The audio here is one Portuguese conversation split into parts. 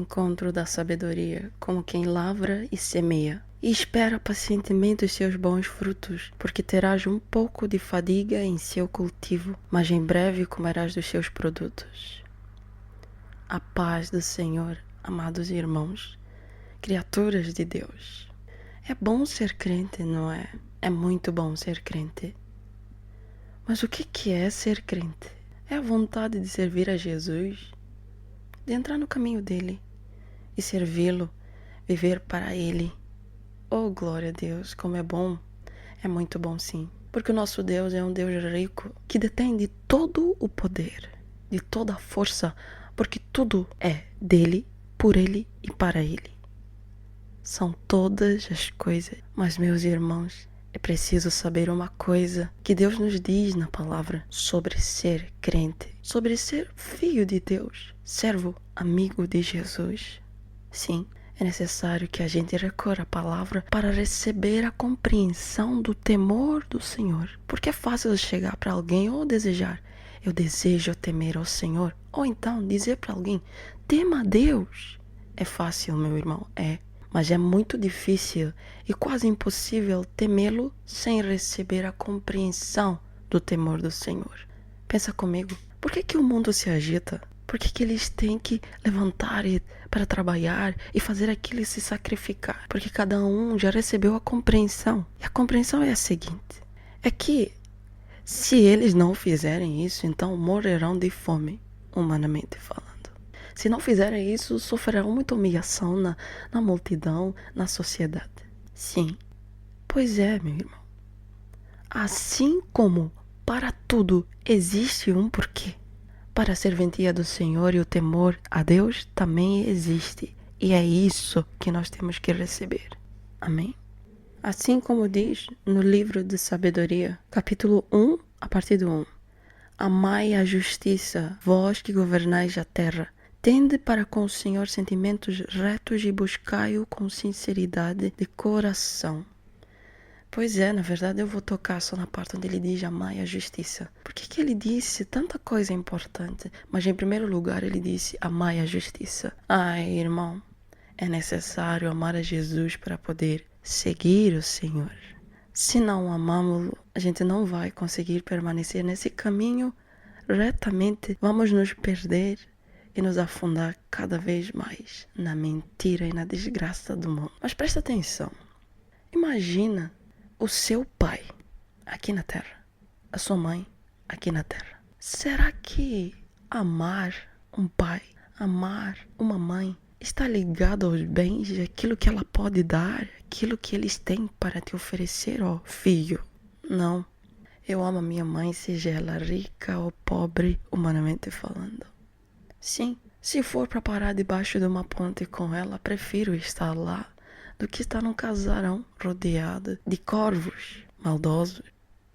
encontro da sabedoria, como quem lavra e semeia, e espera pacientemente os seus bons frutos, porque terás um pouco de fadiga em seu cultivo, mas em breve comerás dos seus produtos. A paz do Senhor, amados irmãos, criaturas de Deus. É bom ser crente, não é? É muito bom ser crente. Mas o que é ser crente? É a vontade de servir a Jesus, de entrar no caminho dele e servi-lo, viver para ele. Oh, glória a Deus, como é bom! É muito bom, sim. Porque o nosso Deus é um Deus rico, que detém de todo o poder, de toda a força, porque tudo é dele, por ele e para ele. São todas as coisas. Mas, meus irmãos, é preciso saber uma coisa que Deus nos diz na palavra sobre ser crente, sobre ser filho de Deus, servo, amigo de Jesus. Sim, é necessário que a gente recorra à palavra para receber a compreensão do temor do Senhor. Porque é fácil chegar para alguém ou desejar, eu desejo temer ao Senhor. Ou então dizer para alguém, tema a Deus. É fácil, meu irmão, é. Mas é muito difícil e quase impossível temê-lo sem receber a compreensão do temor do Senhor. Pensa comigo, por que o mundo se agita? Por que eles têm que levantar para trabalhar e fazer aquilo e se sacrificar? Porque cada um já recebeu a compreensão. E a compreensão é a seguinte, é que se eles não fizerem isso, então morrerão de fome, humanamente falando. Se não fizerem isso, sofrerão muita humilhação na multidão, na sociedade. Sim, pois é, meu irmão. Assim como para tudo existe um porquê, para a serventia do Senhor e o temor a Deus também existe. E é isso que nós temos que receber. Amém? Assim como diz no livro de Sabedoria, capítulo 1, a partir do 1. Amai a justiça, vós que governais a terra. Tende para com o Senhor sentimentos retos e buscai-o com sinceridade de coração. Pois é, na verdade eu vou tocar só na parte onde ele diz amai a justiça. Por que ele disse tanta coisa importante, mas em primeiro lugar ele disse amai a justiça? Ai, irmão, é necessário amar a Jesus para poder seguir o Senhor. Se não amamos-lo, a gente não vai conseguir permanecer nesse caminho retamente. Vamos nos perder e nos afundar cada vez mais na mentira e na desgraça do mundo. Mas presta atenção. Imagina o seu pai aqui na terra, a sua mãe aqui na terra. Será que amar um pai, amar uma mãe, está ligado aos bens, aquilo que ela pode dar, aquilo que eles têm para te oferecer, ó filho? Não. Eu amo a minha mãe, seja ela rica ou pobre, humanamente falando. Sim, se for para parar debaixo de uma ponte com ela, prefiro estar lá do que estar num casarão rodeado de corvos maldosos,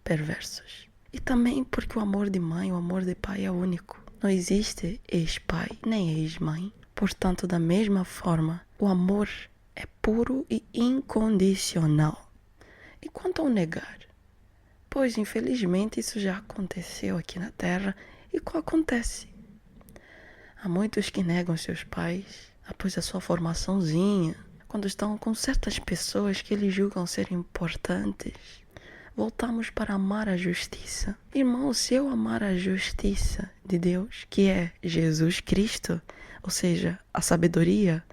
perversos. E também porque o amor de mãe, o amor de pai é único. Não existe ex-pai nem ex-mãe. Portanto, da mesma forma, o amor é puro e incondicional. E quanto ao negar? Pois, infelizmente, isso já aconteceu aqui na Terra e acontece. Há muitos que negam seus pais após a sua formaçãozinha, quando estão com certas pessoas que eles julgam ser importantes. Voltamos para amar a justiça. Irmão, se eu amar a justiça de Deus, que é Jesus Cristo, ou seja, a sabedoria,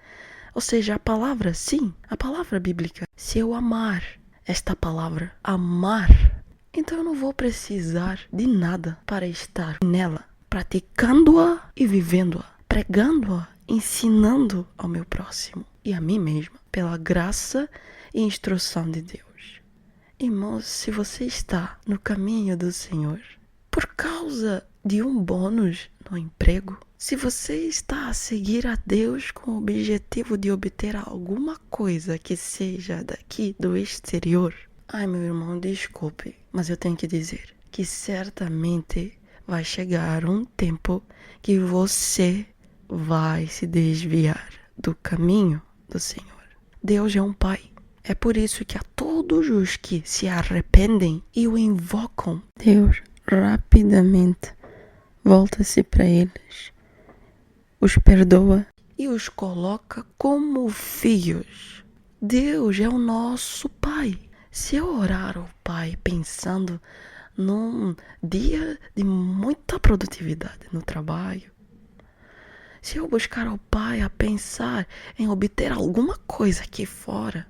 ou seja, a palavra, sim, a palavra bíblica. Se eu amar esta palavra, amar, então eu não vou precisar de nada para estar nela, praticando-a e vivendo-a, pregando-a, ensinando ao meu próximo e a mim mesma, pela graça e instrução de Deus. Irmãos, se você está no caminho do Senhor, por causa de um bônus no emprego, se você está a seguir a Deus com o objetivo de obter alguma coisa que seja daqui do exterior, ai, meu irmão, desculpe, mas eu tenho que dizer que certamente vai chegar um tempo que você vai se desviar do caminho do Senhor. Deus é um Pai. É por isso que a todos os que se arrependem e o invocam, Deus rapidamente volta-se para eles, os perdoa e os coloca como filhos. Deus é o nosso Pai. Se eu orar ao Pai pensando num dia de muita produtividade no trabalho, se eu buscar ao Pai a pensar em obter alguma coisa aqui fora,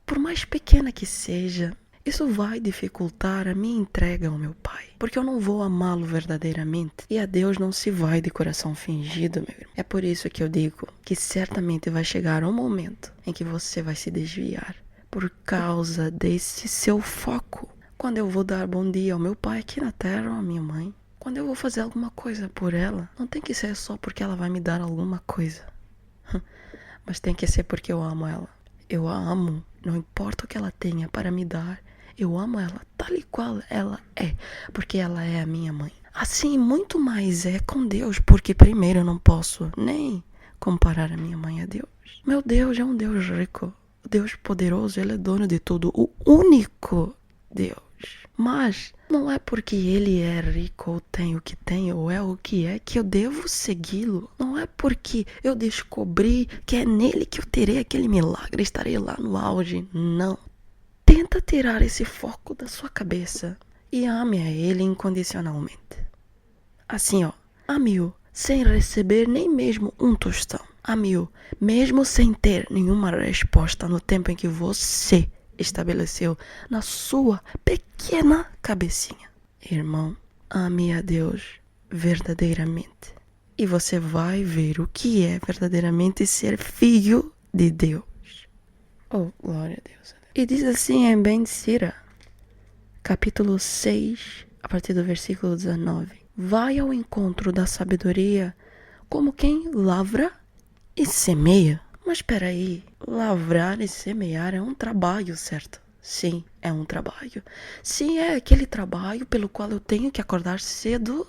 por mais pequena que seja, isso vai dificultar a minha entrega ao meu Pai, porque eu não vou amá-lo verdadeiramente. E a Deus não se vai de coração fingido, meu irmão. É por isso que eu digo que certamente vai chegar um momento em que você vai se desviar por causa desse seu foco. Quando eu vou dar bom dia ao meu pai aqui na terra, ou à minha mãe, quando eu vou fazer alguma coisa por ela, não tem que ser só porque ela vai me dar alguma coisa, mas tem que ser porque eu amo ela. Eu a amo, não importa o que ela tenha para me dar, eu amo ela tal e qual ela é, porque ela é a minha mãe. Assim, muito mais é com Deus, porque primeiro eu não posso nem comparar a minha mãe a Deus. Meu Deus é um Deus rico, Deus poderoso, Ele é dono de tudo, o único Deus. Mas não é porque ele é rico ou tem o que tem ou é o que é que eu devo segui-lo. Não é porque eu descobri que é nele que eu terei aquele milagre, estarei lá no auge. Não. Tenta tirar esse foco da sua cabeça e ame a ele incondicionalmente. Assim, ó, ame-o sem receber nem mesmo um tostão. Ame-o mesmo sem ter nenhuma resposta no tempo em que você estabeleceu na sua pequena cabecinha. Irmão, ame a Deus verdadeiramente. E você vai ver o que é verdadeiramente ser filho de Deus. Oh, glória a Deus. E diz assim em Ben-Sira, capítulo 6, a partir do versículo 19. Vai ao encontro da sabedoria como quem lavra e semeia. Mas espera aí, lavrar e semear é um trabalho, certo? Sim, é um trabalho. Sim, é aquele trabalho pelo qual eu tenho que acordar cedo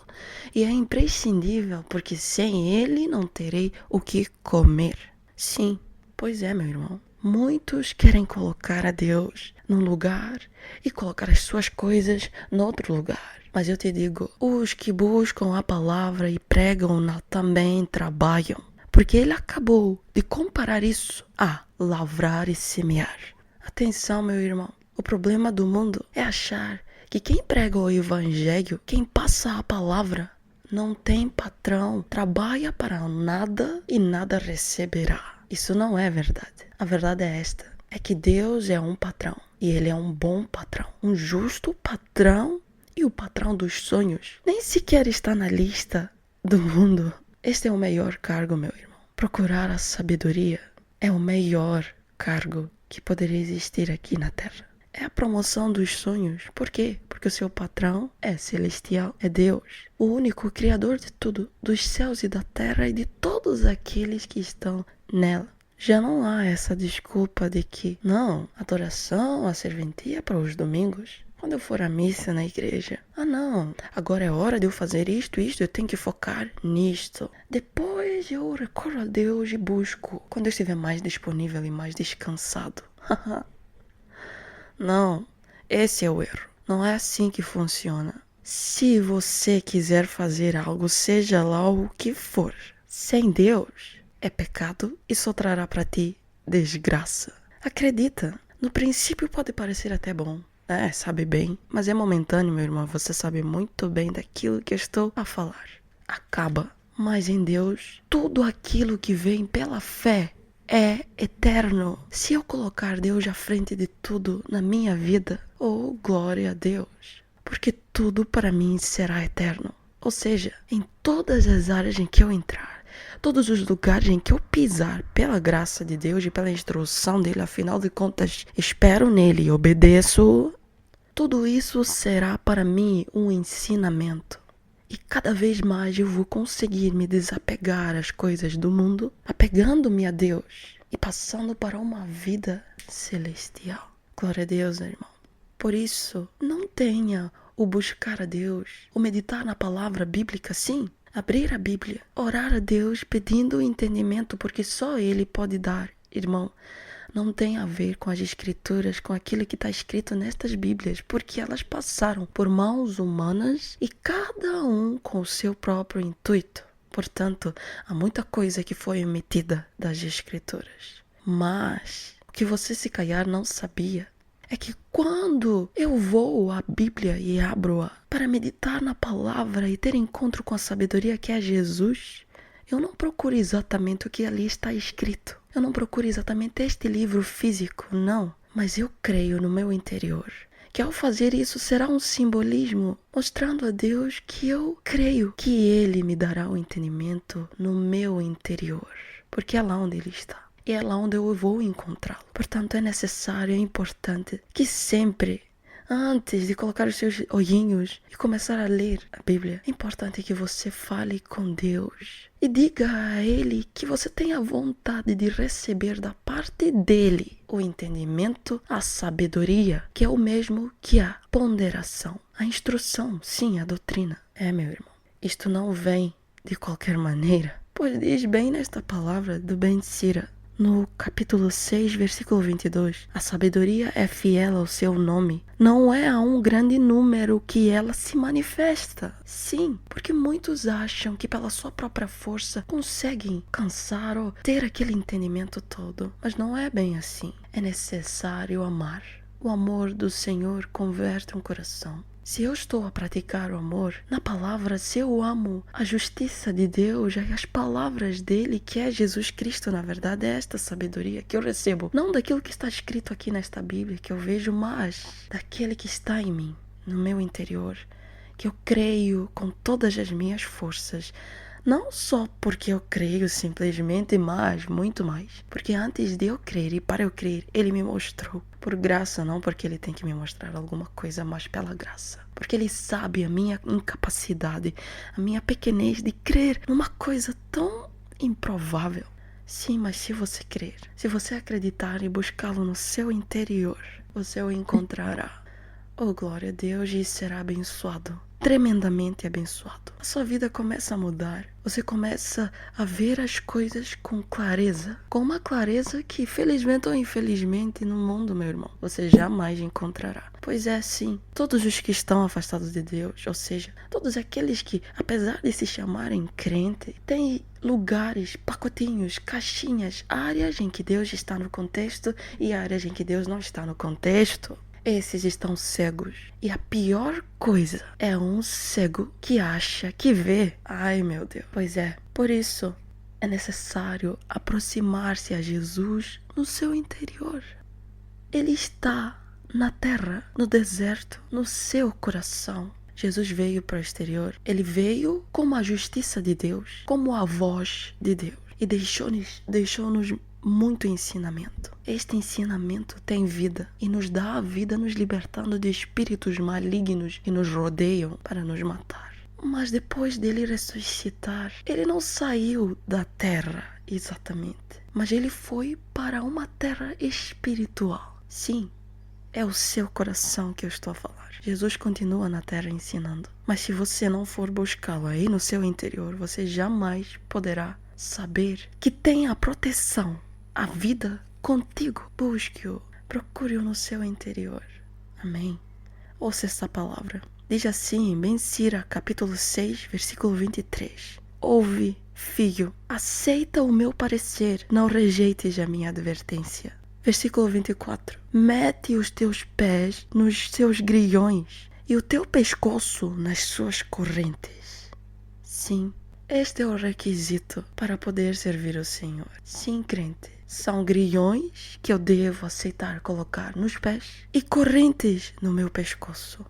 e é imprescindível, porque sem ele não terei o que comer. Sim, pois é, meu irmão. Muitos querem colocar a Deus num lugar e colocar as suas coisas noutro lugar. Mas eu te digo, os que buscam a palavra e pregam-na também trabalham. Porque ele acabou de comparar isso a lavrar e semear. Atenção, meu irmão. O problema do mundo é achar que quem prega o evangelho, quem passa a palavra, não tem patrão, trabalha para nada e nada receberá. Isso não é verdade. A verdade é esta. É que Deus é um patrão. E ele é um bom patrão. Um justo patrão e o patrão dos sonhos. Nem sequer está na lista do mundo. Este é o melhor cargo, meu irmão. Procurar a sabedoria é o melhor cargo que poderia existir aqui na Terra. É a promoção dos sonhos. Por quê? Porque o seu patrão é celestial, é Deus, o único criador de tudo, dos céus e da terra e de todos aqueles que estão nela. Já não há essa desculpa de que, não, adoração, a serventia para os domingos. Quando eu for à missa na igreja, não, agora é hora de eu fazer isto, eu tenho que focar nisto. Depois eu recorro a Deus e busco, quando eu estiver mais disponível e mais descansado. Não, esse é o erro. Não é assim que funciona. Se você quiser fazer algo, seja lá o que for, sem Deus, é pecado e só trará para ti desgraça. Acredita, no princípio pode parecer até bom. Sabe bem, mas é momentâneo, meu irmão. Você sabe muito bem daquilo que eu estou a falar. Acaba. Mas em Deus, tudo aquilo que vem pela fé é eterno. Se eu colocar Deus à frente de tudo na minha vida, oh, glória a Deus. Porque tudo para mim será eterno. Ou seja, em todas as áreas em que eu entrar, todos os lugares em que eu pisar, pela graça de Deus e pela instrução dele, afinal de contas, espero nele e obedeço, tudo isso será para mim um ensinamento. E cada vez mais eu vou conseguir me desapegar às coisas do mundo, apegando-me a Deus e passando para uma vida celestial. Glória a Deus, irmão. Por isso, não tenha o buscar a Deus, o meditar na palavra bíblica, sim, abrir a Bíblia, orar a Deus pedindo o entendimento, porque só Ele pode dar, irmão. Não tem a ver com as escrituras, com aquilo que está escrito nestas Bíblias, porque elas passaram por mãos humanas e cada um com o seu próprio intuito. Portanto, há muita coisa que foi omitida das Escrituras. Mas o que você se calhar não sabia é que quando eu vou à Bíblia e abro-a para meditar na palavra e ter encontro com a sabedoria que é Jesus, eu não procuro exatamente o que ali está escrito. Eu não procuro exatamente este livro físico, não. Mas eu creio no meu interior que ao fazer isso será um simbolismo mostrando a Deus que eu creio que Ele me dará o entendimento no meu interior. Porque é lá onde Ele está. E é lá onde eu vou encontrá-lo. Portanto, é necessário, é importante que sempre, antes de colocar os seus olhinhos e começar a ler a Bíblia, é importante que você fale com Deus e diga a Ele que você tem a vontade de receber da parte dEle o entendimento, a sabedoria, que é o mesmo que a ponderação, a instrução, sim, a doutrina. Meu irmão, isto não vem de qualquer maneira, pois diz bem nesta palavra do Ben Sira, no capítulo 6, versículo 22, a sabedoria é fiel ao seu nome. Não é a um grande número que ela se manifesta. Sim, porque muitos acham que pela sua própria força conseguem alcançar ou ter aquele entendimento todo. Mas não é bem assim. É necessário amar. O amor do Senhor converte um coração. Se eu estou a praticar o amor, na palavra, se eu amo a justiça de Deus e as palavras dele, que é Jesus Cristo, na verdade, é esta sabedoria que eu recebo. Não daquilo que está escrito aqui nesta Bíblia, que eu vejo, mas daquele que está em mim, no meu interior, que eu creio com todas as minhas forças. Não só porque eu creio simplesmente, mas muito mais. Porque antes de eu crer e para eu crer, Ele me mostrou. Por graça, não porque Ele tem que me mostrar alguma coisa, mas pela graça. Porque Ele sabe a minha incapacidade, a minha pequenez de crer numa coisa tão improvável. Sim, mas se você crer, se você acreditar e buscá-lo no seu interior, você o encontrará. Oh, glória a Deus, e será abençoado. Tremendamente abençoado. A sua vida começa a mudar. Você começa a ver as coisas com clareza. Com uma clareza que, felizmente ou infelizmente, no mundo, meu irmão, você jamais encontrará. Pois é assim, todos os que estão afastados de Deus, ou seja, todos aqueles que, apesar de se chamarem crente, têm lugares, pacotinhos, caixinhas, áreas em que Deus está no contexto e áreas em que Deus não está no contexto. Esses estão cegos. E a pior coisa é um cego que acha que vê. Ai, meu Deus. Pois é. Por isso, é necessário aproximar-se a Jesus no seu interior. Ele está na terra, no deserto, no seu coração. Jesus veio para o exterior. Ele veio como a justiça de Deus, como a voz de Deus. E deixou-nos muito ensinamento. Este ensinamento tem vida e nos dá a vida nos libertando de espíritos malignos que nos rodeiam para nos matar. Mas depois dele ressuscitar, ele não saiu da terra exatamente, mas ele foi para uma terra espiritual. Sim, é o seu coração que eu estou a falar. Jesus continua na terra ensinando, mas se você não for buscá-lo aí no seu interior, você jamais poderá saber que tem a proteção, a vida contigo. Busque-o, procure-o no seu interior. Amém. Ouça essa palavra. Diz assim em Ben Sira, capítulo 6, versículo 23. Ouve, filho, aceita o meu parecer, não rejeites a minha advertência. Versículo 24. Mete os teus pés nos seus grilhões e o teu pescoço nas suas correntes. Sim, este é o requisito para poder servir o Senhor. Sim, crente. São grilhões que eu devo aceitar colocar nos pés e correntes no meu pescoço.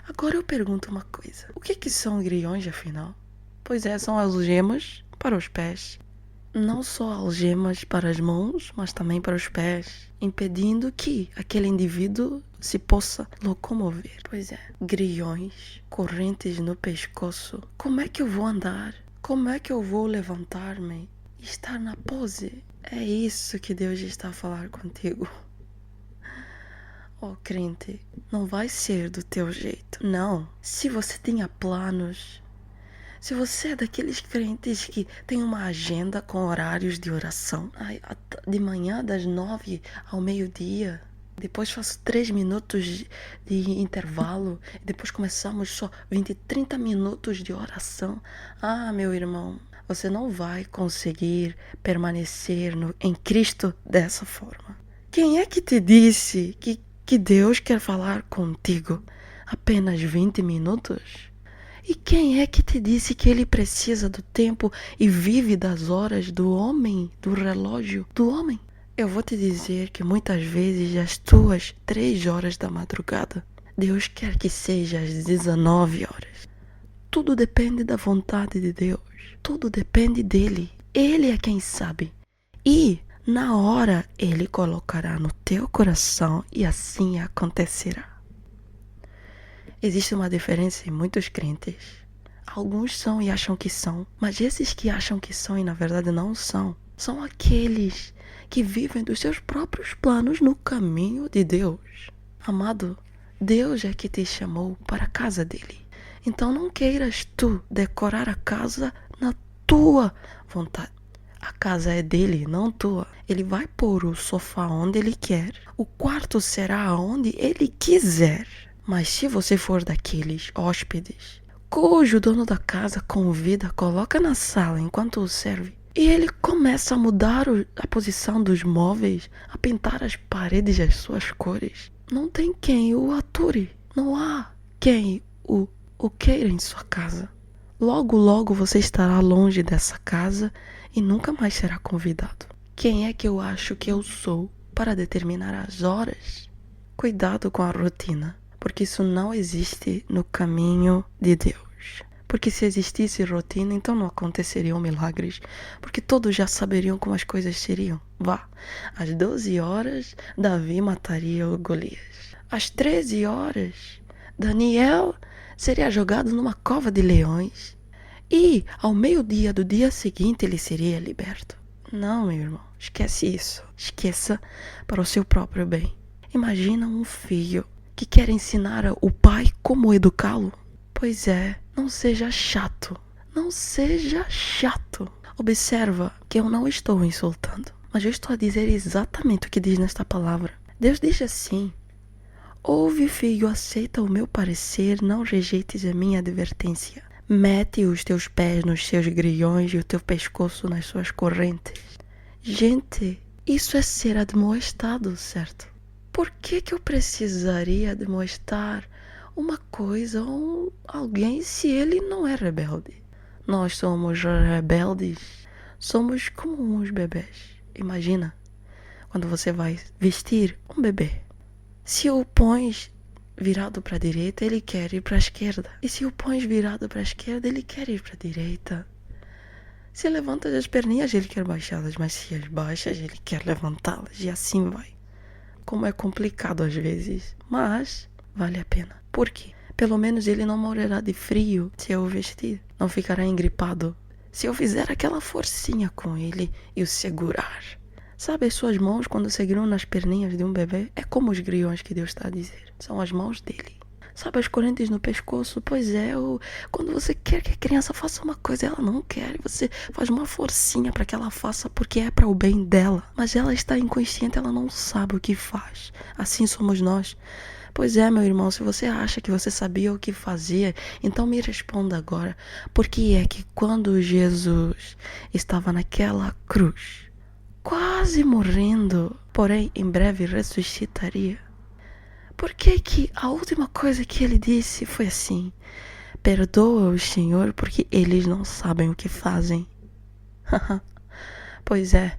Agora eu pergunto uma coisa. O que são grilhões, afinal? Pois é, são algemas para os pés. Não só algemas para as mãos, mas também para os pés, impedindo que aquele indivíduo se possa locomover. Pois é, grilhões, correntes no pescoço. Como é que eu vou andar? Como é que eu vou levantar-me e estar na pose? É isso que Deus está a falar contigo. Oh, crente, não vai ser do teu jeito. Não. Se você tinha planos, se você é daqueles crentes que tem uma agenda com horários de oração, de manhã das 9 ao meio-dia, depois faço 3 minutos de intervalo, depois começamos só 20, 30 minutos de oração. Ah, meu irmão, Você não vai conseguir permanecer em Cristo dessa forma. Quem é que te disse que Deus quer falar contigo apenas 20 minutos? E quem é que te disse que ele precisa do tempo e vive das horas do homem, do relógio do homem? Eu vou te dizer que muitas vezes as tuas 3 horas da madrugada, Deus quer que seja às 19 horas. Tudo depende da vontade de Deus. Tudo depende dele. Ele é quem sabe. E na hora ele colocará no teu coração e assim acontecerá. Existe uma diferença em muitos crentes. Alguns são e acham que são, mas esses que acham que são e na verdade não são, são aqueles que vivem dos seus próprios planos no caminho de Deus. Amado, Deus é que te chamou para a casa dele. Então não queiras tu decorar a casa na tua vontade. A casa é dele, não tua. Ele vai pôr o sofá onde ele quer. O quarto será onde ele quiser. Mas se você for daqueles hóspedes cujo dono da casa convida, coloca na sala enquanto o serve, e ele começa a mudar a posição dos móveis, a pintar as paredes as suas cores, não tem quem o ature. Não há quem o queira em sua casa. Logo, logo você estará longe dessa casa e nunca mais será convidado. Quem é que eu acho que eu sou para determinar as horas? Cuidado com a rotina, porque isso não existe no caminho de Deus. Porque se existisse rotina, então não aconteceriam milagres, porque todos já saberiam como as coisas seriam. Vá, às 12 horas, Davi mataria o Golias. Às 13 horas, Daniel seria jogado numa cova de leões. E ao meio-dia do dia seguinte ele seria liberto. Não, meu irmão, esquece isso. Esqueça para o seu próprio bem. Imagina um filho que quer ensinar o pai como educá-lo. Pois é, não seja chato. Não seja chato. Observa que eu não estou insultando, mas eu estou a dizer exatamente o que diz nesta palavra. Deus diz assim: ouve, filho, aceita o meu parecer, não rejeites a minha advertência. Mete os teus pés nos seus grilhões e o teu pescoço nas suas correntes. Gente, isso é ser admoestado, certo? Por que eu precisaria demonstrar uma coisa ou alguém se ele não é rebelde? Nós somos rebeldes, somos como uns bebês. Imagina, quando você vai vestir um bebê. Se o pões virado para a direita, ele quer ir para a esquerda. E se o pões virado para a esquerda, ele quer ir para a direita. Se levantas as perninhas, ele quer baixá-las, mas se as baixas, ele quer levantá-las. E assim vai. Como é complicado às vezes, mas vale a pena. Por quê? Pelo menos ele não morrerá de frio se eu o vestir. Não ficará engripado se eu fizer aquela forcinha com ele e o segurar. Sabe, as suas mãos quando seguram nas perninhas de um bebê? É como os grilhões que Deus está a dizer. São as mãos dele. Sabe, as correntes no pescoço? Pois é, quando você quer que a criança faça uma coisa, ela não quer. Você faz uma forcinha para que ela faça porque é para o bem dela. Mas ela está inconsciente, ela não sabe o que faz. Assim somos nós. Pois é, meu irmão, se você acha que você sabia o que fazia, então me responda agora. Por que é que quando Jesus estava naquela cruz, quase morrendo, porém em breve ressuscitaria, por que que a última coisa que ele disse foi assim: perdoa-os, Senhor, porque eles não sabem o que fazem? Pois é,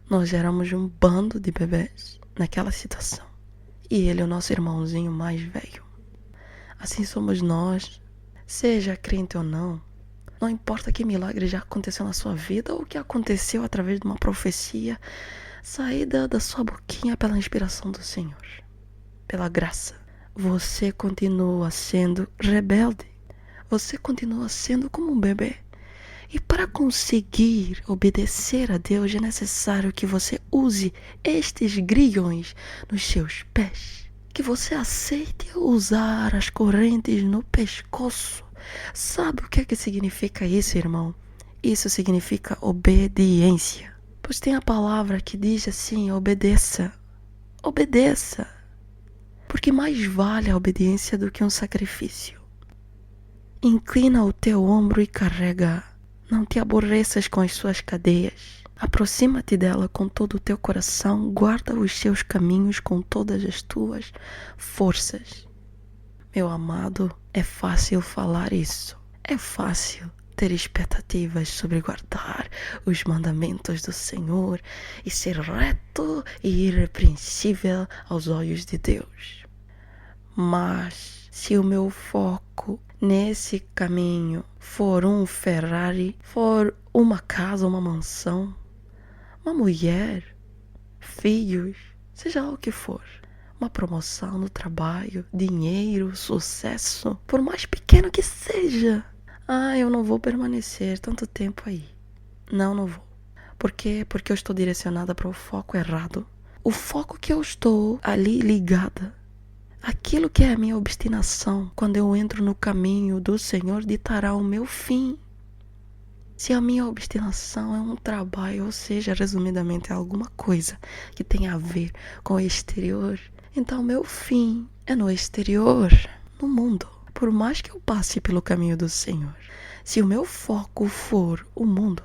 nós éramos um bando de bebês naquela situação. E ele é o nosso irmãozinho mais velho. Assim somos nós, seja crente ou não. Não importa que milagre já aconteceu na sua vida ou que aconteceu através de uma profecia saída da sua boquinha pela inspiração do Senhor, pela graça. Você continua sendo rebelde. Você continua sendo como um bebê. E para conseguir obedecer a Deus é necessário que você use estes grilhões nos seus pés. Que você aceite usar as correntes no pescoço. Sabe o que é que significa isso, irmão? Isso significa obediência. Pois tem a palavra que diz assim: obedeça. Obedeça. Porque mais vale a obediência do que um sacrifício. Inclina o teu ombro e carrega Não te aborreças com as suas cadeias. Aproxima-te dela com todo o teu coração, guarda os seus caminhos com todas as tuas forças. Meu amado, é fácil falar isso. É fácil ter expectativas sobre guardar os mandamentos do Senhor e ser reto e irrepreensível aos olhos de Deus. Mas se o meu foco nesse caminho for um Ferrari, for uma casa, uma mansão, uma mulher, filhos, seja lá o que for, uma promoção no trabalho, dinheiro, sucesso, por mais pequeno que seja, eu não vou permanecer tanto tempo aí. Não vou. Por quê? Porque eu estou direcionada para o foco errado. O foco que eu estou ali ligada, aquilo que é a minha obstinação, quando eu entro no caminho do Senhor, ditará o meu fim. Se a minha obstinação é um trabalho, ou seja, resumidamente, é alguma coisa que tem a ver com o exterior, então meu fim é no exterior, no mundo. Por mais que eu passe pelo caminho do Senhor, se o meu foco for o mundo,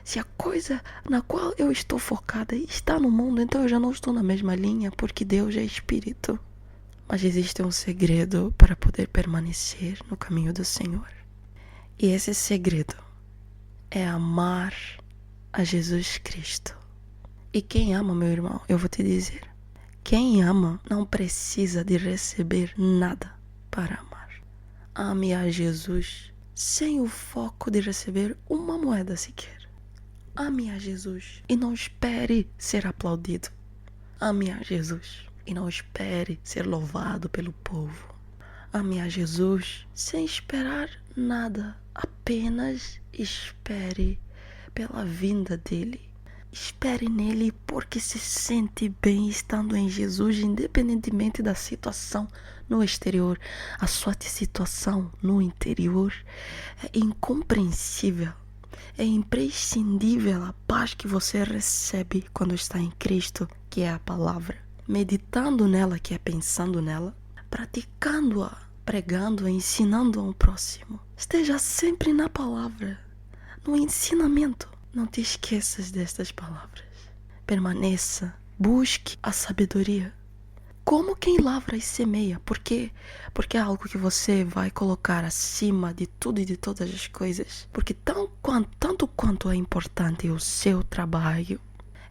se a coisa na qual eu estou focada está no mundo, então eu já não estou na mesma linha, porque Deus é Espírito. Mas existe um segredo para poder permanecer no caminho do Senhor. E esse segredo é amar a Jesus Cristo. E quem ama, meu irmão, eu vou te dizer, quem ama não precisa de receber nada para amar. Ame a Jesus sem o foco de receber uma moeda sequer. Ame a Jesus e não espere ser aplaudido. Ame a Jesus e não espere ser louvado pelo povo. Ame a Jesus sem esperar nada. Apenas espere pela vinda dele. Espere nele porque se sente bem estando em Jesus, independentemente da situação no exterior. A sua situação no interior é incompreensível. É imprescindível a paz que você recebe quando está em Cristo, que é a palavra. Meditando nela, que é pensando nela, praticando-a, pregando-a, ensinando ao próximo. Esteja sempre na palavra, no ensinamento. Não te esqueças destas palavras. Permaneça, busque a sabedoria. Como quem lavra e semeia. Por quê? Porque é algo que você vai colocar acima de tudo e de todas as coisas. Porque tanto quanto é importante o seu trabalho,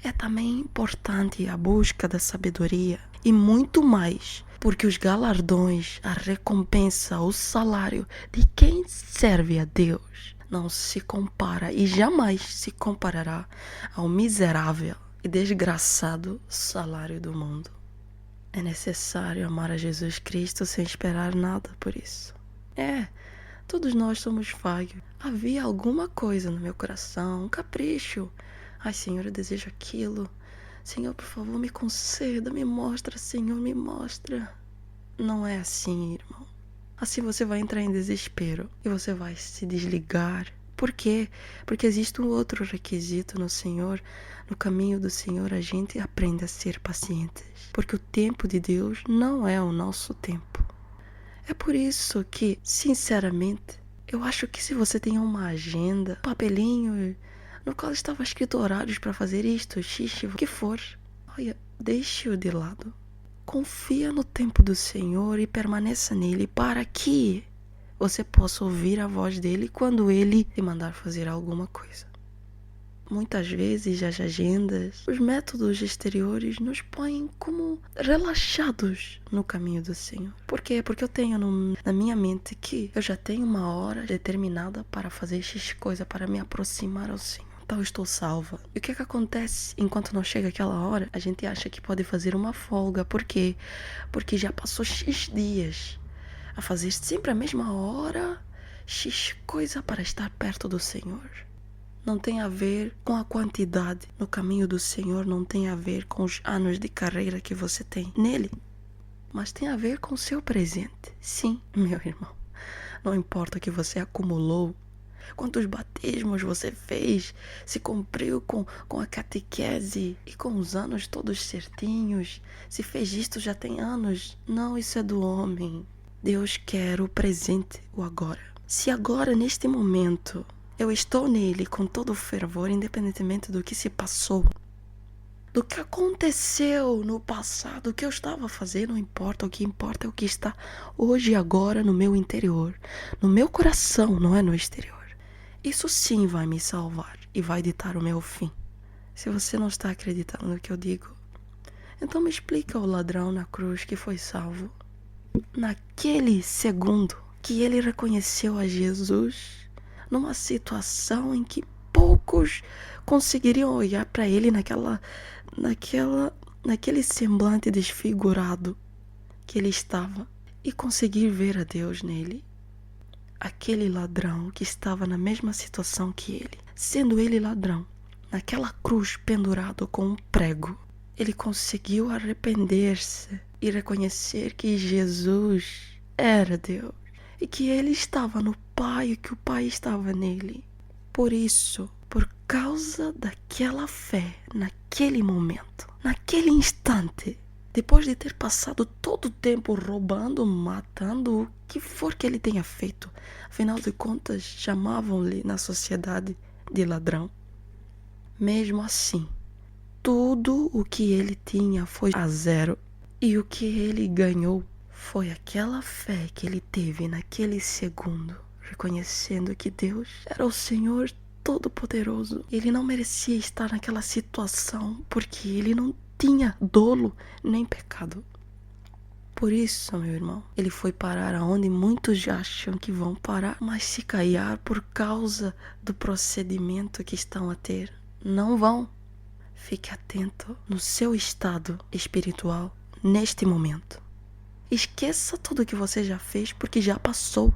é também importante a busca da sabedoria. E muito mais, porque os galardões, a recompensa, o salário de quem serve a Deus não se compara e jamais se comparará ao miserável e desgraçado salário do mundo. É necessário amar a Jesus Cristo sem esperar nada por isso. Todos nós somos falhos. Havia alguma coisa no meu coração, um capricho. Ai, Senhor, eu desejo aquilo. Senhor, por favor, me conceda, me mostra, Senhor, me mostra. Não é assim, irmão. Assim você vai entrar em desespero e você vai se desligar. Por quê? Porque existe um outro requisito no Senhor. No caminho do Senhor, a gente aprende a ser pacientes. Porque o tempo de Deus não é o nosso tempo. É por isso que, sinceramente, eu acho que se você tem uma agenda, um papelinho no qual estava escrito horários para fazer isto, xixi, o que for, olha, deixe-o de lado. Confia no tempo do Senhor e permaneça nele para que você possa ouvir a voz dele quando ele te mandar fazer alguma coisa. Muitas vezes as agendas, os métodos exteriores nos põem como relaxados no caminho do Senhor. Por quê? Porque eu tenho na minha mente que eu já tenho uma hora determinada para fazer X coisa, para me aproximar ao Senhor. Então eu estou salva. E o que acontece? Enquanto não chega aquela hora, a gente acha que pode fazer uma folga. Por quê? Porque já passou X dias a fazer sempre a mesma hora, X coisa para estar perto do Senhor. Não tem a ver com a quantidade no caminho do Senhor, não tem a ver com os anos de carreira que você tem nele, mas tem a ver com o seu presente. Sim, meu irmão, não importa o que você acumulou, quantos batismos você fez, se cumpriu com a catequese e com os anos todos certinhos, se fez isto já tem anos. Não, isso é do homem. Deus quer o presente, o agora. Se agora, neste momento, Eu estou nele com todo o fervor, independentemente do que se passou. Do que aconteceu no passado, o que eu estava fazendo, não importa. O que importa é o que está hoje e agora no meu interior, no meu coração, não é no exterior. Isso sim vai me salvar e vai ditar o meu fim. Se você não está acreditando no que eu digo, então me explica o ladrão na cruz que foi salvo. Naquele segundo que ele reconheceu a Jesus, numa situação em que poucos conseguiriam olhar para ele naquele semblante desfigurado que ele estava e conseguir ver a Deus nele. Aquele ladrão que estava na mesma situação que ele, sendo ele ladrão, naquela cruz pendurado com um prego, ele conseguiu arrepender-se e reconhecer que Jesus era Deus e que ele estava no Pai e que o Pai estava nele. Por isso, por causa daquela fé, naquele momento, naquele instante, depois de ter passado todo o tempo roubando, matando, o que for que ele tenha feito, afinal de contas, chamavam-lhe na sociedade de ladrão. Mesmo assim, tudo o que ele tinha foi a zero, e o que ele ganhou foi aquela fé que ele teve naquele segundo, reconhecendo que Deus era o Senhor Todo-Poderoso. Ele não merecia estar naquela situação porque ele não tinha dolo nem pecado. Por isso, meu irmão, ele foi parar aonde muitos já acham que vão parar, mas se cair por causa do procedimento que estão a ter, não vão. Fique atento no seu estado espiritual neste momento. Esqueça tudo que você já fez porque já passou.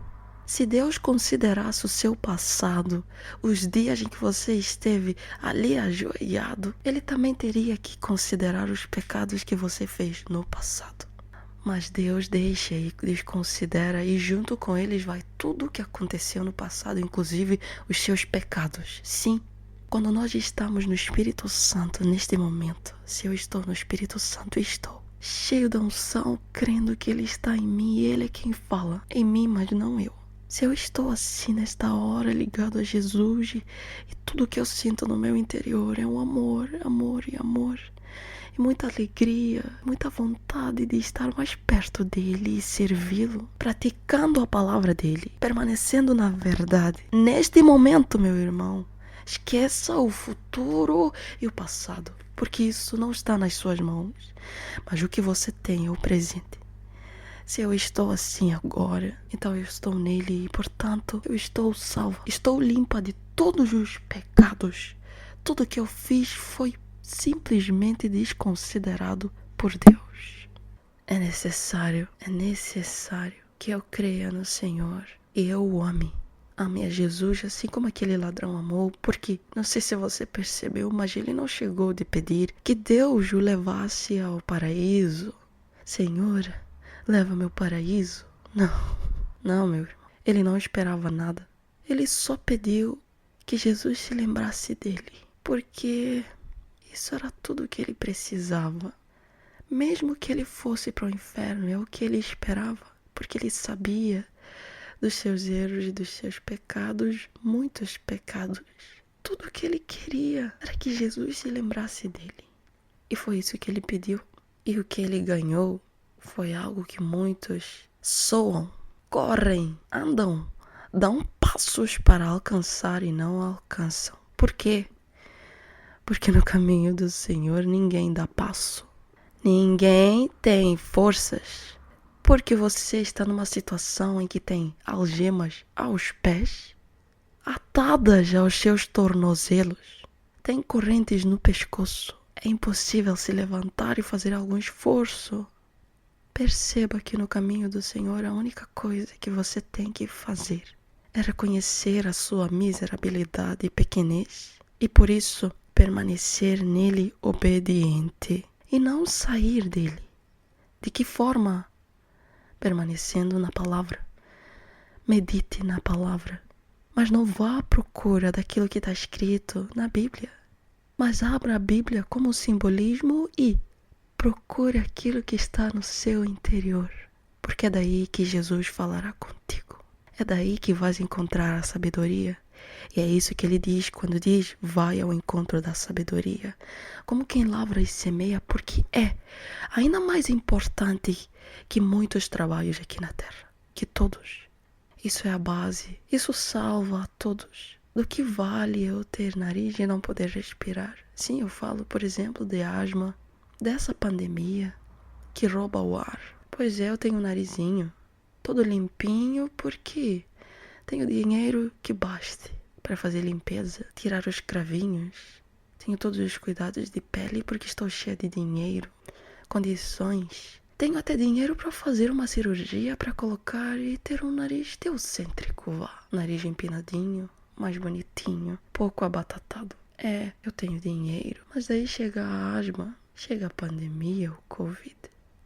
Se Deus considerasse o seu passado, os dias em que você esteve ali ajoelhado, Ele também teria que considerar os pecados que você fez no passado. Mas Deus deixa e desconsidera, e junto com eles vai tudo o que aconteceu no passado, inclusive os seus pecados. Sim, quando nós estamos no Espírito Santo neste momento, se eu estou no Espírito Santo, estou cheio da unção, crendo que Ele está em mim e Ele é quem fala em mim, mas não eu. Se eu estou assim nesta hora ligado a Jesus e tudo que eu sinto no meu interior é um amor, amor e amor. E muita alegria, muita vontade de estar mais perto dele e servi-lo, praticando a palavra dele, permanecendo na verdade. Neste momento, meu irmão, esqueça o futuro e o passado, porque isso não está nas suas mãos, mas o que você tem é o presente. Se eu estou assim agora, então eu estou nele e, portanto, eu estou salva. Estou limpa de todos os pecados. Tudo que eu fiz foi simplesmente desconsiderado por Deus. É necessário que eu creia no Senhor e eu o ame. Ame a Jesus assim como aquele ladrão amou, porque não sei se você percebeu, mas ele não chegou de pedir que Deus o levasse ao paraíso. Senhor, leva-me ao paraíso. Não, meu irmão. Ele não esperava nada. Ele só pediu que Jesus se lembrasse dele, porque isso era tudo o que ele precisava. Mesmo que ele fosse para o inferno, é o que ele esperava, porque ele sabia dos seus erros e dos seus pecados, muitos pecados. Tudo o que ele queria era que Jesus se lembrasse dele. E foi isso que ele pediu. E o que ele ganhou foi algo que muitos soam, correm, andam, dão passos para alcançar e não alcançam. Por quê? Porque no caminho do Senhor ninguém dá passo. Ninguém tem forças. Porque você está numa situação em que tem algemas aos pés, atadas aos seus tornozelos, tem correntes no pescoço. É impossível se levantar e fazer algum esforço. Perceba que no caminho do Senhor a única coisa que você tem que fazer é reconhecer a sua miserabilidade e pequenez e por isso permanecer nele obediente e não sair dele. De que forma? Permanecendo na palavra. Medite na palavra, mas não vá à procura daquilo que está escrito na Bíblia, mas abra a Bíblia como simbolismo e procure aquilo que está no seu interior, porque é daí que Jesus falará contigo. É daí que vais encontrar a sabedoria, E é isso que ele diz quando diz, vai ao encontro da sabedoria. Como quem lavra e semeia, porque é ainda mais importante que muitos trabalhos aqui na terra, que todos. Isso é a base, isso salva a todos. Do que vale eu ter nariz e não poder respirar? Sim, eu falo, por exemplo, de asma, dessa pandemia que rouba o ar. Pois é, eu tenho um narizinho todo limpinho porque tenho dinheiro que baste para fazer limpeza, tirar os cravinhos. Tenho todos os cuidados de pele porque estou cheia de dinheiro, condições. Tenho até dinheiro para fazer uma cirurgia para colocar e ter um nariz teocêntrico, vá. Nariz empinadinho, mais bonitinho, pouco abatatado. É, eu tenho dinheiro, mas daí chega a asma, chega a pandemia, o Covid.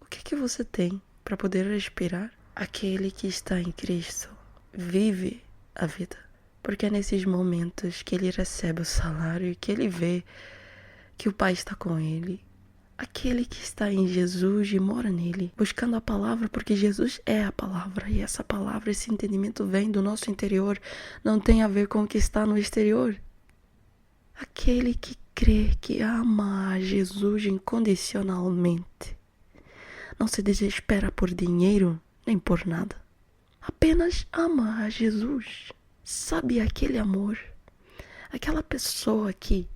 O que você tem para poder respirar? Aquele que está em Cristo vive a vida. Porque é nesses momentos que ele recebe o salário e que ele vê que o Pai está com ele. Aquele que está em Jesus e mora nele, buscando a palavra, porque Jesus é a palavra. E essa palavra, esse entendimento vem do nosso interior, não tem a ver com o que está no exterior. Aquele que crê, que ama a Jesus incondicionalmente, não se desespera por dinheiro nem por nada. Apenas ama a Jesus. Sabe aquele amor? Aquela pessoa que,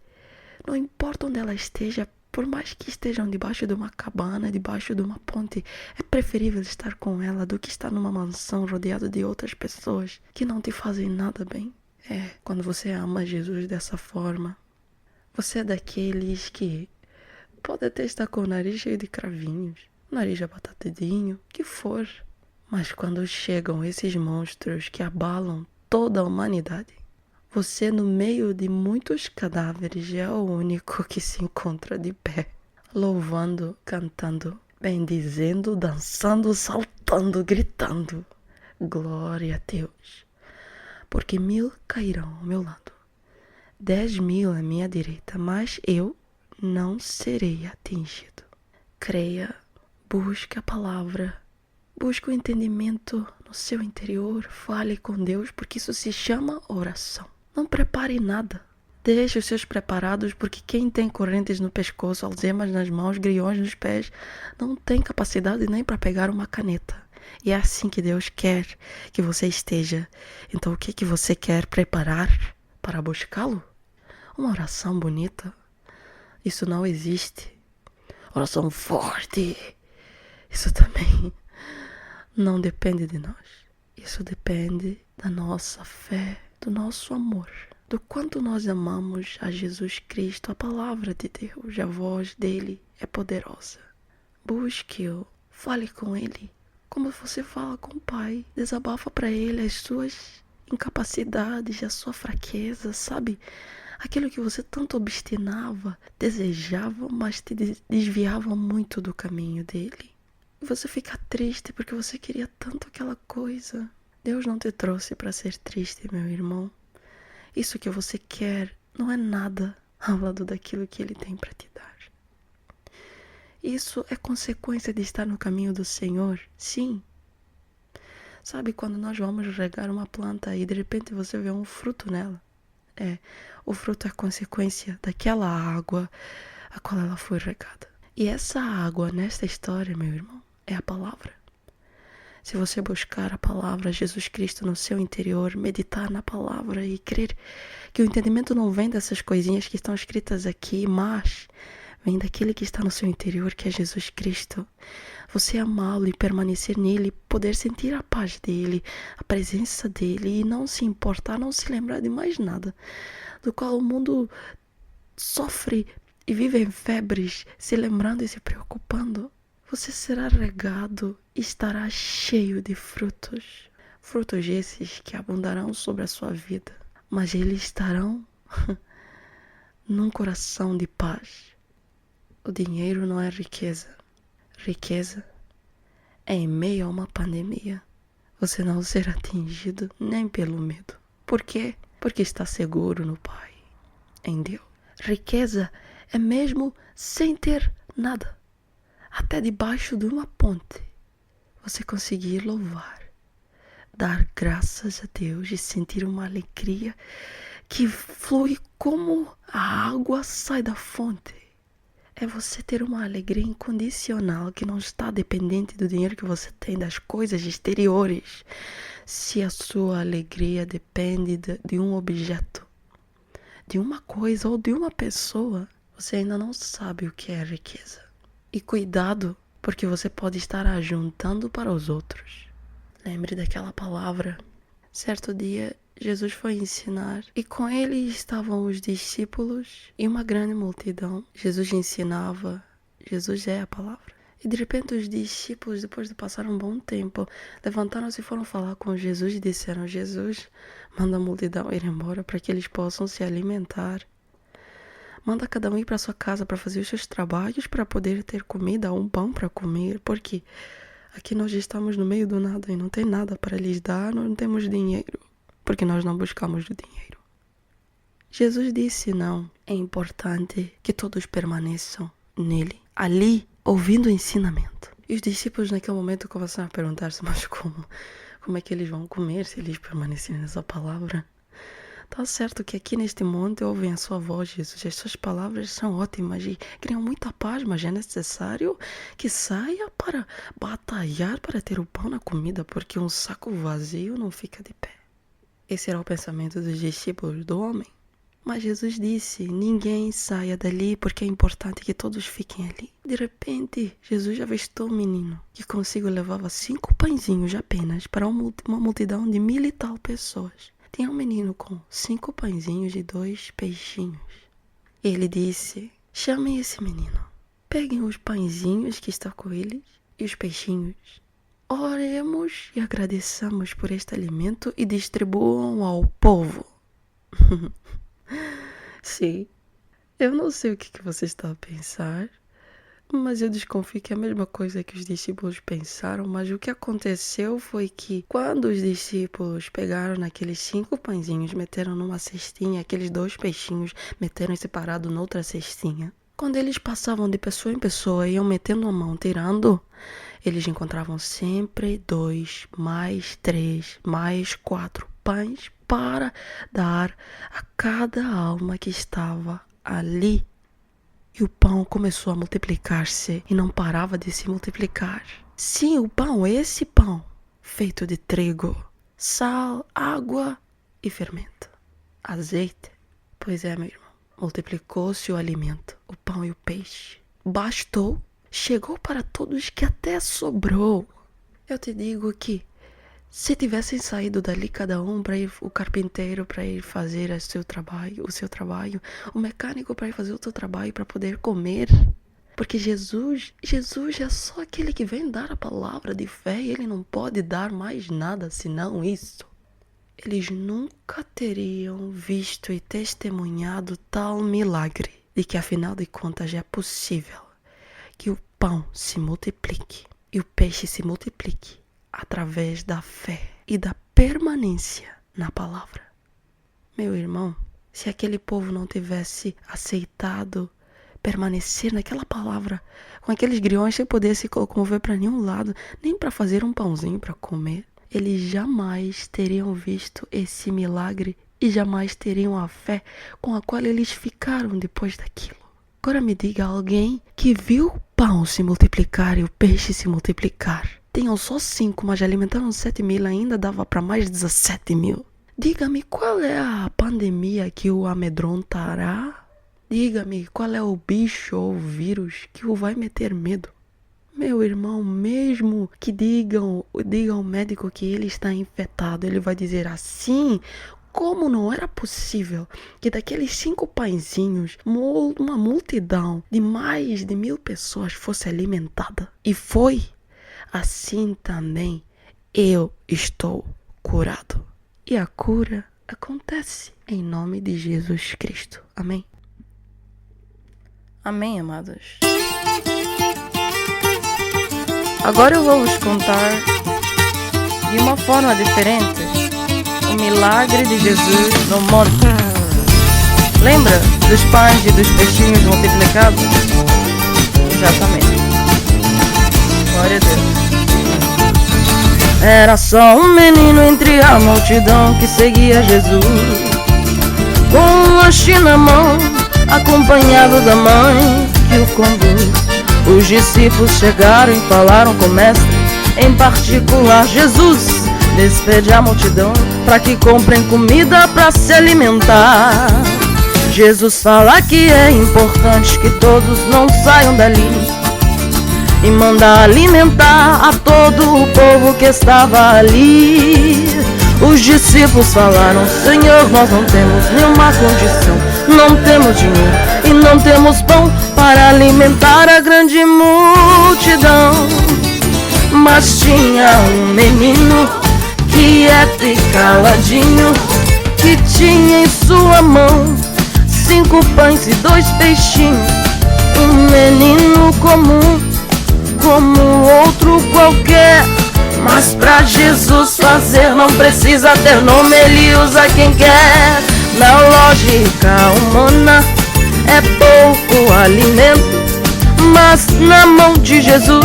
não importa onde ela esteja, por mais que estejam debaixo de uma cabana, debaixo de uma ponte, é preferível estar com ela do que estar numa mansão rodeado de outras pessoas que não te fazem nada bem. É, quando você ama Jesus dessa forma, você é daqueles que pode até estar com o nariz cheio de cravinhos, o nariz abatatadinho, o que for. Mas quando chegam esses monstros que abalam toda a humanidade, você, no meio de muitos cadáveres, é o único que se encontra de pé, louvando, cantando, bendizendo, dançando, saltando, gritando. Glória a Deus. Porque 1000 cairão ao meu lado, 10.000 à minha direita, mas eu não serei atingido. Creia, busque a palavra, busque o entendimento no seu interior, fale com Deus, porque isso se chama oração. Não prepare nada. Deixe os seus preparados, porque quem tem correntes no pescoço, algemas nas mãos, grilhões nos pés, não tem capacidade nem para pegar uma caneta. E é assim que Deus quer que você esteja. Então o que você quer preparar para buscá-lo? Uma oração bonita? Isso não existe. Oração forte? Isso também não depende de nós. Isso depende da nossa fé, do nosso amor, do quanto nós amamos a Jesus Cristo, a palavra de Deus, a voz dele é poderosa. Busque-o, fale com ele, como você fala com o Pai, desabafa para ele as suas incapacidades, a sua fraqueza, sabe? Aquilo que você tanto obstinava, desejava, mas te desviava muito do caminho dele. E você fica triste porque você queria tanto aquela coisa. Deus não te trouxe para ser triste, meu irmão. Isso que você quer não é nada ao lado daquilo que ele tem para te dar. Isso é consequência de estar no caminho do Senhor, sim. Sabe quando nós vamos regar uma planta e de repente você vê um fruto nela? O fruto é consequência daquela água a qual ela foi regada. E essa água nesta história, meu irmão, é a palavra. Se você buscar a palavra Jesus Cristo no seu interior, meditar na palavra e crer que o entendimento não vem dessas coisinhas que estão escritas aqui, mas vem daquele que está no seu interior, que é Jesus Cristo. Você amá-lo e permanecer nele, poder sentir a paz dele, a presença dele e não se importar, não se lembrar de mais nada, do qual o mundo sofre e vive em febres, se lembrando e se preocupando. Você será regado e estará cheio de frutos. Frutos esses que abundarão sobre a sua vida. Mas eles estarão num coração de paz. O dinheiro não é riqueza. Riqueza é em meio a uma pandemia. Você não será atingido nem pelo medo. Por quê? Porque está seguro no Pai, em Deus. Riqueza é mesmo sem ter nada. Até debaixo de uma ponte, você conseguir louvar, dar graças a Deus e sentir uma alegria que flui como a água sai da fonte. É você ter uma alegria incondicional que não está dependente do dinheiro que você tem, das coisas exteriores. Se a sua alegria depende de um objeto, de uma coisa ou de uma pessoa, você ainda não sabe o que é riqueza. E cuidado, porque você pode estar ajuntando para os outros. Lembre daquela palavra. Certo dia, Jesus foi ensinar e com ele estavam os discípulos e uma grande multidão. Jesus ensinava, Jesus é a palavra. E de repente os discípulos, depois de passar um bom tempo, levantaram-se e foram falar com Jesus e disseram: Jesus, manda a multidão ir embora para que eles possam se alimentar. Manda cada um ir para sua casa para fazer os seus trabalhos, para poder ter comida, um pão para comer, porque aqui nós estamos no meio do nada e não tem nada para lhes dar, nós não temos dinheiro, porque nós não buscamos o dinheiro. Jesus disse não, é importante que todos permaneçam nele, ali, ouvindo o ensinamento. E os discípulos naquele momento começaram a perguntar-se, mas como é que eles vão comer se eles permanecerem nessa palavra? Tá certo que aqui neste monte ouvem a sua voz, Jesus, as suas palavras são ótimas e criam muita paz, mas é necessário que saia para batalhar para ter o pão na comida, porque um saco vazio não fica de pé. Esse era o pensamento dos discípulos do homem. Mas Jesus disse, ninguém saia dali porque é importante que todos fiquem ali. De repente, Jesus avistou um menino que consigo levava 5 pãezinhos apenas para uma multidão de 1.000 e tal pessoas. Tinha um menino com 5 pãezinhos e 2 peixinhos. Ele disse, chamem esse menino. Peguem os pãezinhos que estão com eles e os peixinhos. Oremos e agradeçamos por este alimento e distribuam ao povo. Sim, eu não sei o que você está a pensar, mas eu desconfio que é a mesma coisa que os discípulos pensaram, mas o que aconteceu foi que quando os discípulos pegaram naqueles 5 pãezinhos, meteram numa cestinha, aqueles 2 peixinhos meteram separado noutra cestinha, quando eles passavam de pessoa em pessoa e iam metendo a mão, tirando, eles encontravam sempre 2, mais 3, mais 4 pães para dar a cada alma que estava ali. E o pão começou a multiplicar-se e não parava de se multiplicar. Sim, o pão, esse pão, feito de trigo, sal, água e fermento, azeite. Pois é, meu irmão, multiplicou-se o alimento, o pão e o peixe. Bastou, chegou para todos que até sobrou. Eu te digo que se tivessem saído dali cada um para ir, o carpinteiro para ir fazer o seu trabalho, o mecânico para ir fazer o seu trabalho para poder comer, porque Jesus é só aquele que vem dar a palavra de fé e ele não pode dar mais nada senão isso. Eles nunca teriam visto e testemunhado tal milagre de que afinal de contas é possível que o pão se multiplique e o peixe se multiplique através da fé e da permanência na palavra. Meu irmão, se aquele povo não tivesse aceitado permanecer naquela palavra, com aqueles griões sem poder se locomover para nenhum lado, nem para fazer um pãozinho para comer, eles jamais teriam visto esse milagre e jamais teriam a fé com a qual eles ficaram depois daquilo. Agora me diga alguém que viu o pão se multiplicar e o peixe se multiplicar. Tinham só 5, mas alimentaram 7.000, ainda dava para mais 17.000. Diga-me qual é a pandemia que o amedrontará? Diga-me qual é o bicho ou o vírus que o vai meter medo? Meu irmão, mesmo que digam ao médico que ele está infectado, ele vai dizer assim, como não era possível que daqueles 5 pãezinhos uma multidão de mais de 1.000 pessoas fosse alimentada? E foi. Assim também eu estou curado. E a cura acontece em nome de Jesus Cristo. Amém? Amém, amados. Agora eu vou vos contar de uma forma diferente o milagre de Jesus no monte. Lembra dos pães e dos peixinhos multiplicados? Exatamente. Glória a Deus. Era só um menino entre a multidão que seguia Jesus, com um lanche na mão, acompanhado da mãe que o conduz. Os discípulos chegaram e falaram com o mestre, em particular Jesus: despede a multidão para que comprem comida para se alimentar. Jesus fala que é importante que todos não saiam dali e manda alimentar a todo o povo que estava ali. Os discípulos falaram: Senhor, nós não temos nenhuma condição, não temos dinheiro e não temos pão para alimentar a grande multidão. Mas tinha um menino quieto e caladinho, que tinha em sua mão 5 pães e 2 peixinhos. Um menino comum, como outro qualquer, mas pra Jesus fazer não precisa ter nome, ele usa quem quer. Na lógica humana é pouco alimento, mas na mão de Jesus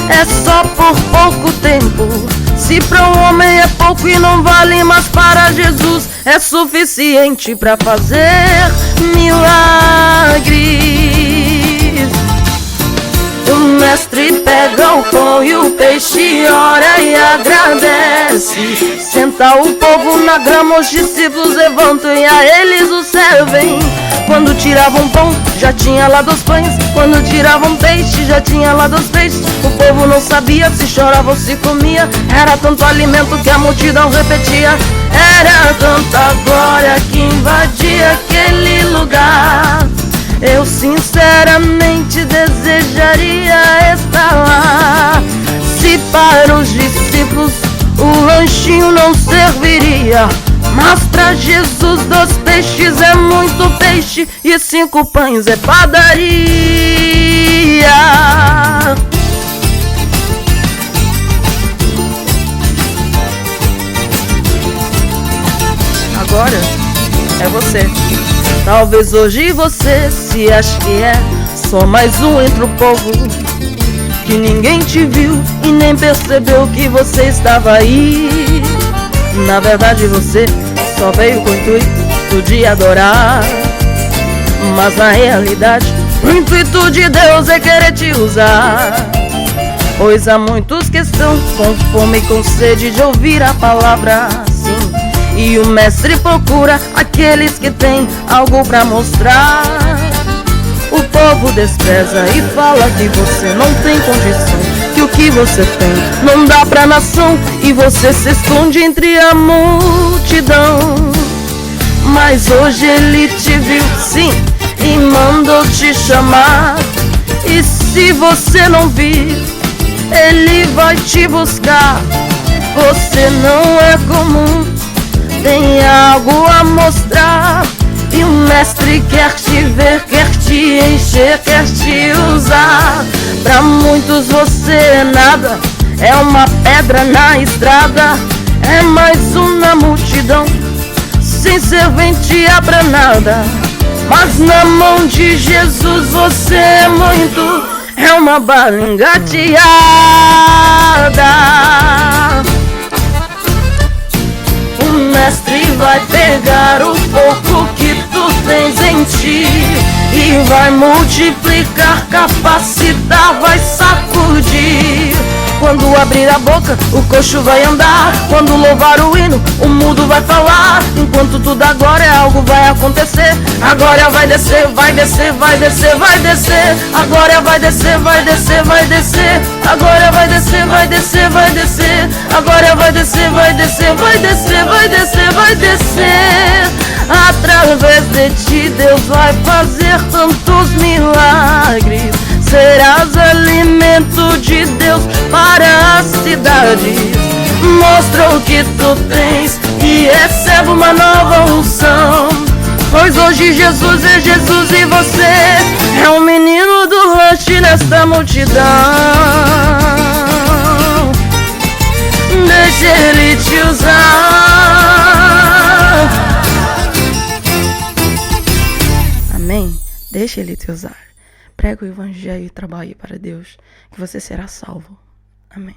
é só por pouco tempo. Se para um homem é pouco e não vale, mas para Jesus é suficiente para fazer milagres. O mestre pega o pão e o peixe, ora e agradece. Senta o povo na grama, os discípulos levantam e a eles o servem. Quando tiravam pão, já tinha lá 2 pães. Quando tiravam peixe, já tinha lá 2 peixes. O povo não sabia se chorava ou se comia. Era tanto alimento que a multidão repetia. Era tanta glória que invadia aquele lugar. Eu sinceramente desejaria estar lá. Se para os discípulos o lanchinho não serviria, mas pra Jesus 2 peixes é muito peixe e 5 pães é padaria. Agora é você. Talvez hoje você se ache que é só mais um entre o povo, que ninguém te viu e nem percebeu que você estava aí. Na verdade você só veio com o intuito de adorar, mas na realidade o intuito de Deus é querer te usar. Pois há muitos que estão com fome e com sede de ouvir a palavra, sim, e o mestre procura aqueles que têm algo pra mostrar. O povo despreza e fala que você não tem condição, que o que você tem não dá pra nação, e você se esconde entre a multidão. Mas hoje ele te viu, sim, e mandou te chamar. E se você não vir, ele vai te buscar. Você não é comum, tem algo a mostrar, e o mestre quer te ver, quer te encher, quer te usar. Pra muitos você é nada, é uma pedra na estrada, é mais um na multidão, sem serventia pra nada. Mas na mão de Jesus você é muito, é uma bala engateada. O mestre vai pegar o pouco que tu tens em ti e vai multiplicar, capacitar, vai sacudir. Quando abrir a boca, o coxo vai andar. Quando louvar o hino, o mudo vai falar. Enquanto tudo agora é algo vai acontecer. Agora vai descer, vai descer, vai descer, vai descer. Agora vai descer, vai descer, vai descer. Agora vai descer, vai descer, vai descer. Agora vai descer, vai descer, vai descer, vai descer, vai descer. Através de ti Deus vai fazer tantos milagres. Serás alimento de Deus para as cidades. Mostra o que tu tens e recebe uma nova unção. Pois hoje Jesus é Jesus e você é um menino do lanche nesta multidão. Deixa ele te usar. Amém? Deixa ele te usar. Prega o evangelho e trabalhe para Deus, que você será salvo. Amém.